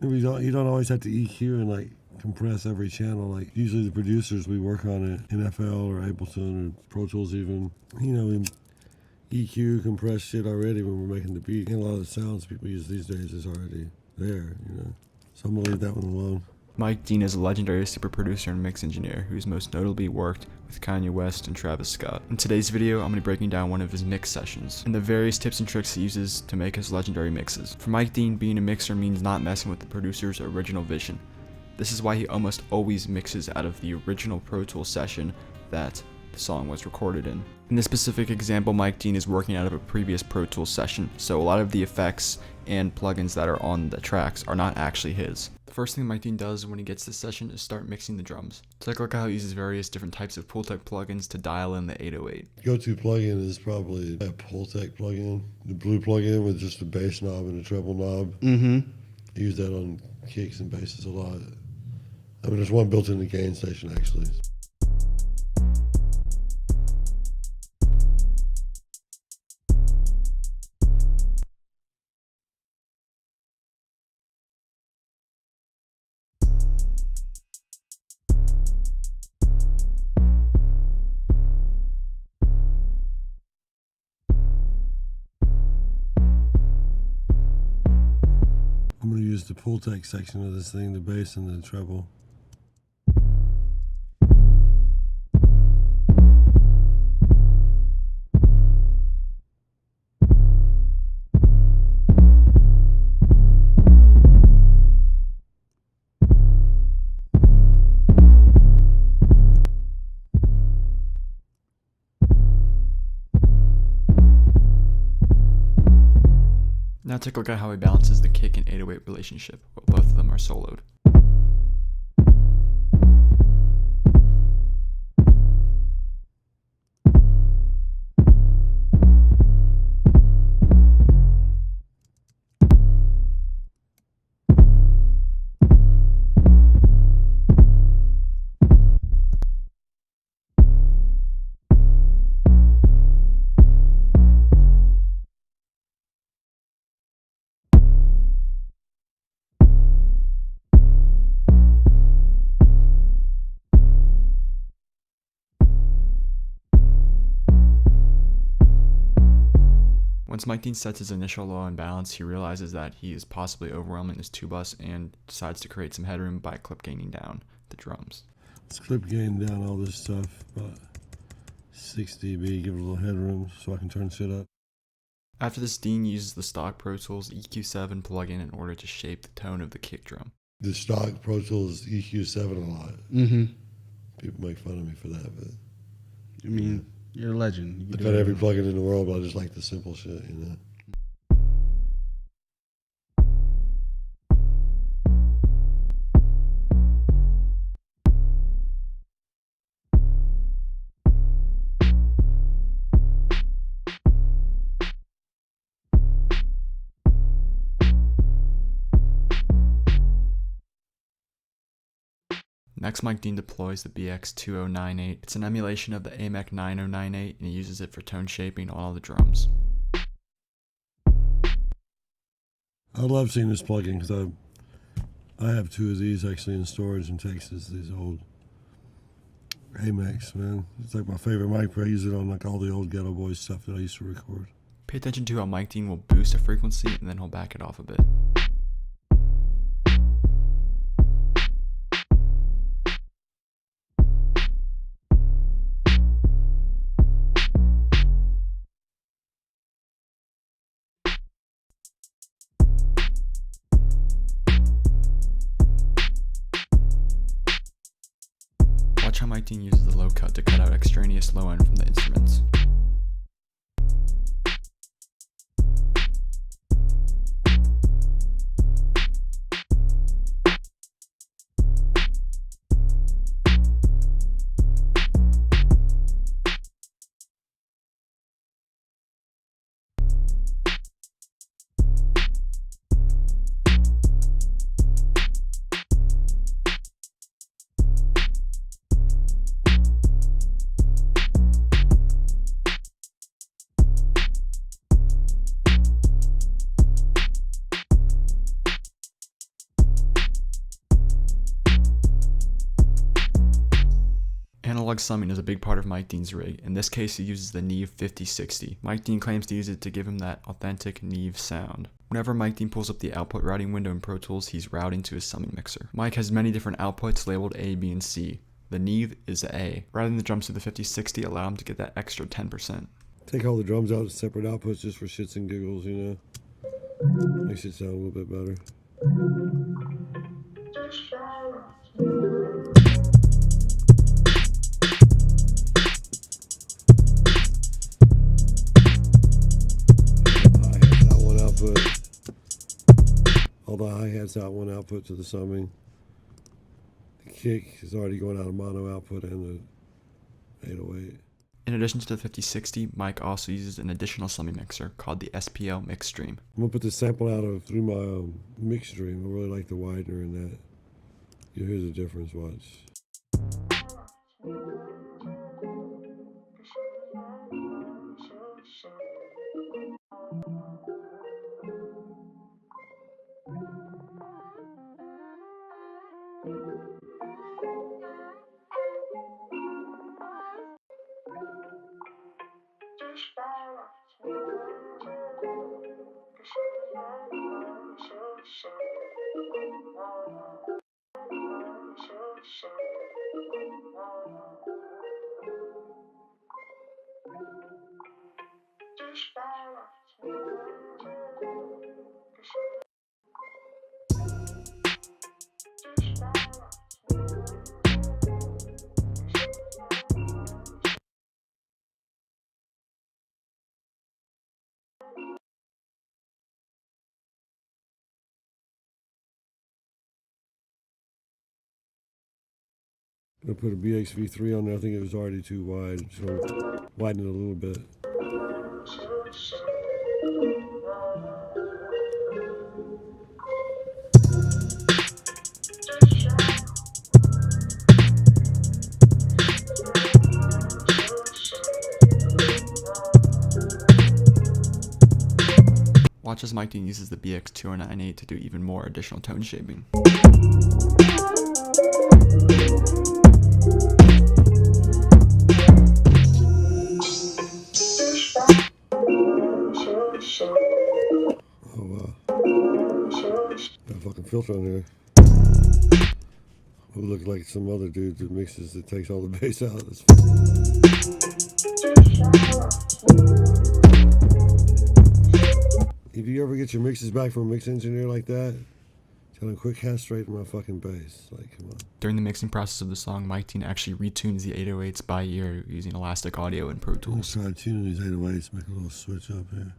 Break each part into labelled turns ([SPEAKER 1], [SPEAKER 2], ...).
[SPEAKER 1] You don't always have to EQ and like compress every channel. Like usually the producers we work on it in FL or Ableton or Pro Tools even, we EQ compress shit already when we're making the beat. And a lot of the sounds people use these days is already there. So I'm gonna leave that one alone.
[SPEAKER 2] Mike Dean is a legendary super producer and mix engineer who's most notably worked with Kanye West and Travis Scott. In today's video, I'm going to be breaking down one of his mix sessions and the various tips and tricks he uses to make his legendary mixes. For Mike Dean, being a mixer means not messing with the producer's original vision. This is why he almost always mixes out of the original Pro Tools session that the song was recorded in. In this specific example, Mike Dean is working out of a previous Pro Tools session, so a lot of the effects and plugins that are on the tracks are not actually his. The first thing Mike Dean does when he gets this session is start mixing the drums. Take a look at how he uses various different types of Pultec plugins to dial in the 808.
[SPEAKER 1] Go-to plugin is probably a Pultec plugin, the blue plugin with just a bass knob and a treble knob. I use that on kicks and basses a lot. I mean, there's one built in the gain station actually. I'm going to use the Pultec section of this thing, the bass and the treble.
[SPEAKER 2] Now take a look at how he balances the kick and 808 relationship, while both of them are soloed. Once Mike Dean sets his initial low and balance, he realizes that he is possibly overwhelming his 2-bus and decides to create some headroom by clip gaining down the drums.
[SPEAKER 1] Let's clip gain down all this stuff, about 6 dB, give it a little headroom so I can turn shit up.
[SPEAKER 2] After this, Dean uses the stock Pro Tools EQ7 plugin in order to shape the tone of the kick drum.
[SPEAKER 1] The stock Pro Tools EQ7 a lot. People make fun of me for that, but
[SPEAKER 3] I mean, you're a legend.
[SPEAKER 1] I've got every plugin in the world, but I just like the simple shit.
[SPEAKER 2] Next, Mike Dean deploys the BX2098. It's an emulation of the AMEC 9098, and he uses it for tone shaping on all the drums.
[SPEAKER 1] I love seeing this plugin because I have 2 of these actually in storage in Texas. These old AMECs, man. It's like my favorite mic. I use it on like all the old Ghetto Boys stuff that I used to record.
[SPEAKER 2] Pay attention to how Mike Dean will boost a frequency and then he'll back it off a bit. Watch how Mike Dean uses the low cut to cut out extraneous low end from the instruments. Analog summing is a big part of Mike Dean's rig. In this case, he uses the Neve 5060. Mike Dean claims to use it to give him that authentic Neve sound. Whenever Mike Dean pulls up the output routing window in Pro Tools, he's routing to his summing mixer. Mike has many different outputs labeled A, B, and C. The Neve is A. Routing the drums to the 5060 allow him to get that extra 10%.
[SPEAKER 1] Take all the drums out as separate outputs just for shits and giggles, you know. Makes it sound a little bit better. All the hi-hats out one output to the summing. The kick is already going out of mono output and the 808.
[SPEAKER 2] In addition to the 5060, Mike also uses an additional summing mixer called the SPL Mix Stream.
[SPEAKER 1] I'm gonna put the sample out through my mix stream. I really like the widener in that. You'll hear the difference, watch. I'm gonna put a BXV3 on there. I think it was already too wide, so widen it a little bit.
[SPEAKER 2] Watch as Mike Dean uses the BX2098 to do even more additional tone shaping.
[SPEAKER 1] Oh wow. Got a fucking filter on there. Who look like some other dude that mixes that takes all the bass out. If you ever get your mixes back from a mix engineer like that, tell him quick hat straight to my fucking bass. Like, come on.
[SPEAKER 2] During the mixing process of the song, Mike Dean actually retunes the 808s by ear using Elastic Audio and Pro Tools.
[SPEAKER 1] Try tuning these 808s, make a little switch up here.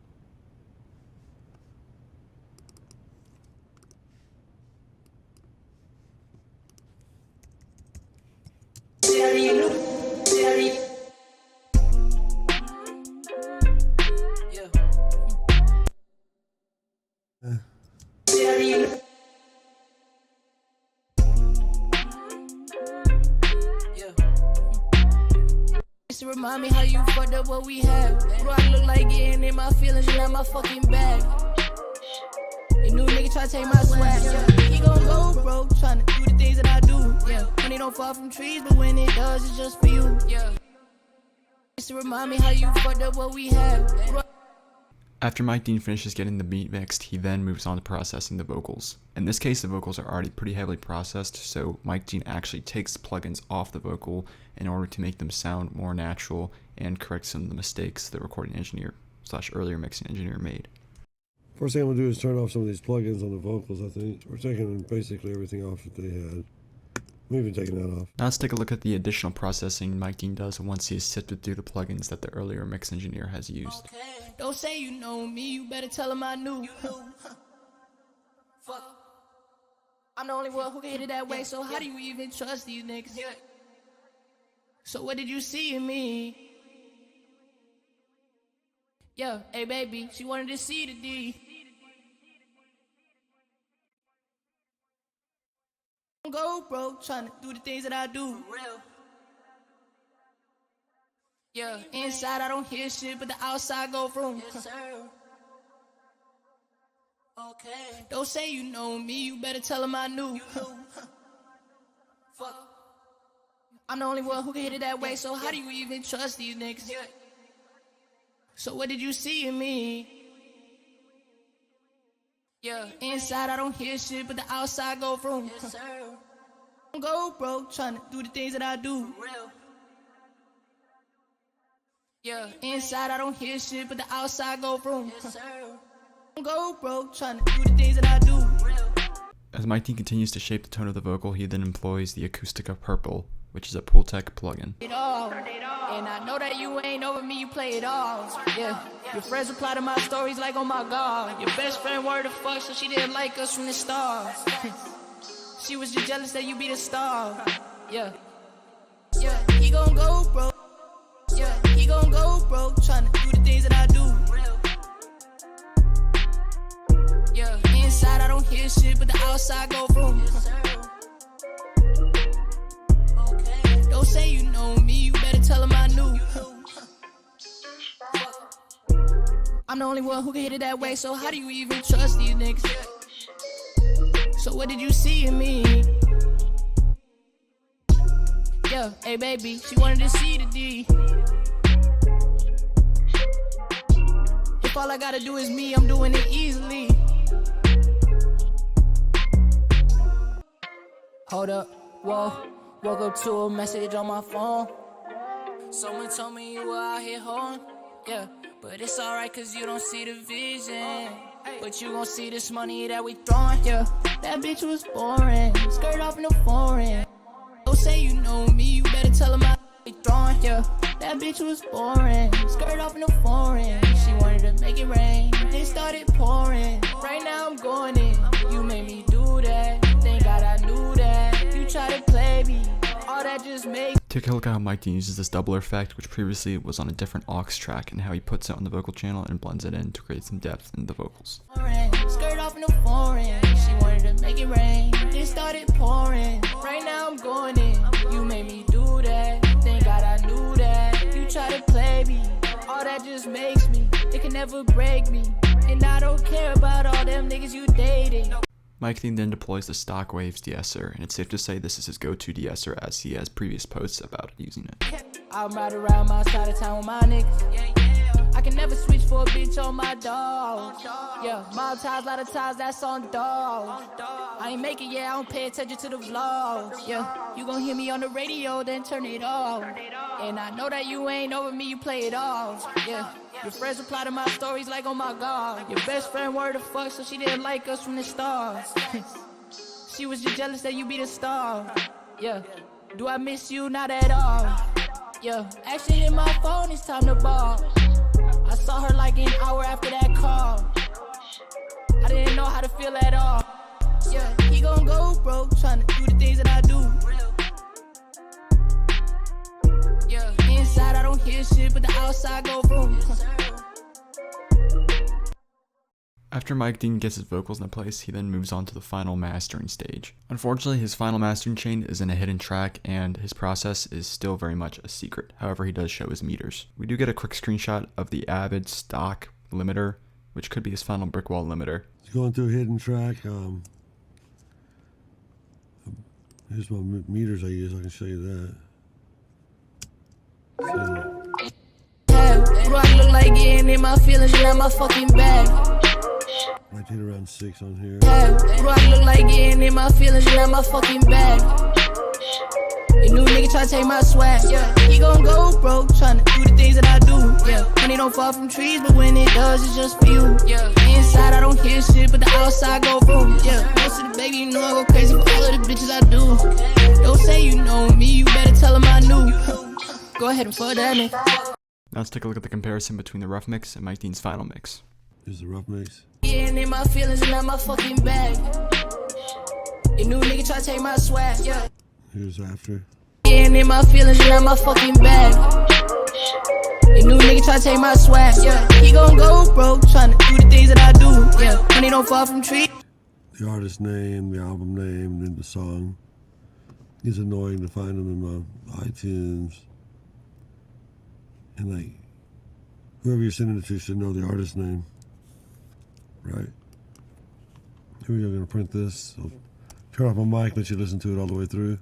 [SPEAKER 4] To remind me how you fucked up what we had. What do I look like getting in my feelings and not my fucking bag? Your new nigga try to take my swag. Yeah. He gon' go broke, tryna do the things that I do. Yeah. Money don't fall from trees, but when it does, it's just for you. Yeah. To remind me how you fucked up what we had.
[SPEAKER 2] After Mike Dean finishes getting the beat mixed, he then moves on to processing the vocals. In this case, the vocals are already pretty heavily processed, so Mike Dean actually takes plugins off the vocal in order to make them sound more natural and correct some of the mistakes the recording engineer / earlier mixing engineer made.
[SPEAKER 1] First thing I'm gonna do is turn off some of these plugins on the vocals, I think. We're taking basically everything off that they had. I'm even taking that off.
[SPEAKER 2] Now let's take a look at the additional processing Mike Dean does once he has sifted through the plugins that the earlier mix engineer has used.
[SPEAKER 4] Okay. Don't say you know me, you better tell him I knew. Fuck. I'm the only one who can hit it that way, so how do you even trust these niggas? So what did you see in me? Yeah, hey baby, she wanted to see the D. Go broke, tryna do the things that I do. For real. Yeah, inside I don't hear shit, but the outside go vroom. Yes, sir. Okay. Don't say you know me, you better tell him I knew. Fuck. I'm the only one who can hit it that way, so how do you even trust these niggas? So what did you see in me? Yeah, inside I don't hear shit, but the outside go vroom. Yes, sir. Don't go broke, tryna do the things that I do. Yeah, inside I don't hear shit, but the outside go vroom. Yes, sir. Don't go broke, tryna do the things that I do.
[SPEAKER 2] As Mike Dean continues to shape the tone of the vocal, he then employs the Acoustica Purple, which is a Pultec plugin.
[SPEAKER 4] It all. And I know that you ain't over me, you play it all. Yeah, your friends reply to my stories like, oh my god. Your best friend word to fuck, so she didn't like us from the start. She was just jealous that you be the star. Yeah, yeah, he gon' go broke. Yeah, he gon' go broke, tryna do the things that I do. Yeah, inside I don't hear shit, but the outside go vroom. Don't say you know me, you better tell him I knew. I'm the only one who can hit it that way, so how do you even trust these niggas? So what did you see in me? Yeah, hey baby, she wanted to see the D. If all I gotta do is me, I'm doing it easily. Hold up, whoa. Woke up to a message on my phone. Someone told me you were out here home. Yeah, but it's alright cause you don't see the vision. But you gon' see this money that we throwing. Yeah, that bitch was boring. Skirt off in the foreign. Don't say you know me, you better tell him I be throwing. Yeah, that bitch was boring. Skirt off in the foreign. She wanted to make it rain. It started pouring. Right now I'm going in. You made me do that. Thank God I knew that. You try to play me. All that just makes.
[SPEAKER 2] Take a look at how Mike Dean uses this doubler effect, which previously was on a different aux track, and how he puts it on the vocal channel and blends it in to create some depth in the vocals.
[SPEAKER 4] Skirt off in the foreign. She wanted to make it rain. It started pouring. Right now I'm going in. You made me do that. Thank God I knew that. You try to play me. All that just makes me. It can never break me. And I don't care about all them niggas you dating.
[SPEAKER 2] Mike Dean then deploys the stock Waves de-esser, and it's safe to say this is his go-to de-esser as he has previous posts about using it.
[SPEAKER 4] I'm right around my side of town with my niggas. I can never switch for a bitch on my dog. Yeah, mob ties, lot of ties, that's on dog. I ain't make it, yeah, I don't pay attention to the vlogs. Yeah, you gon' hear me on the radio, then turn it off. And I know that you ain't over me, you play it off. Yeah, your friends reply to my stories like, oh my god. Your best friend word to fuck, so she didn't like us from the start. She was just jealous that you be the star. Yeah, do I miss you? Not at all. Yeah, actually hit my phone, it's time to ball. I saw her like an hour after that call. I didn't know how to feel at all. Yeah, he gon' go broke, tryna do the things that I do. Yeah, inside I don't hear shit, but the outside go vroom.
[SPEAKER 2] After Mike Dean gets his vocals into place, he then moves on to the final mastering stage. Unfortunately, his final mastering chain is in a hidden track, and his process is still very much a secret. However, he does show his meters. We do get a quick screenshot of the Avid stock limiter, which could be his final brick wall limiter.
[SPEAKER 1] It's going through a hidden track. Here's my meters I use. I can show you that. So,
[SPEAKER 4] What do I look like getting in my feelings and not my fucking bag?
[SPEAKER 1] I did around 6 on here.
[SPEAKER 4] What do I look like getting in my feelings and not my fucking bag? Your new nigga try to take my swag. Yeah, he gon' go broke, tryna do the things that I do. Yeah, money don't fall from trees, but when it does, it's just for you. Yeah, inside I don't hear shit, but the outside go boom. Yeah, most of the baby, you know I go crazy for all of the bitches I do. Don't say you know me, you better tell him I knew. Go ahead and fuck that nigga.
[SPEAKER 2] Now let's take a look at the comparison between the rough mix and Mike Dean's final mix.
[SPEAKER 1] Here's the rough mix.
[SPEAKER 4] Getting in my feelings and not my fucking bag. Your new nigga try to take my swag. Yeah.
[SPEAKER 1] Here's after.
[SPEAKER 4] Getting in my feelings and not my fucking bag. Your new nigga try to take my swag. Yeah. He gon' go broke, tryna do the things that I do. Yeah. Money don't fall from trees.
[SPEAKER 1] The artist name, the album name, and then the song. It's annoying to find them in my iTunes. And like, whoever you're sending it to should know the artist name. Right? Here we go, I'm gonna print this. So turn off my mic, let you listen to it all the way through.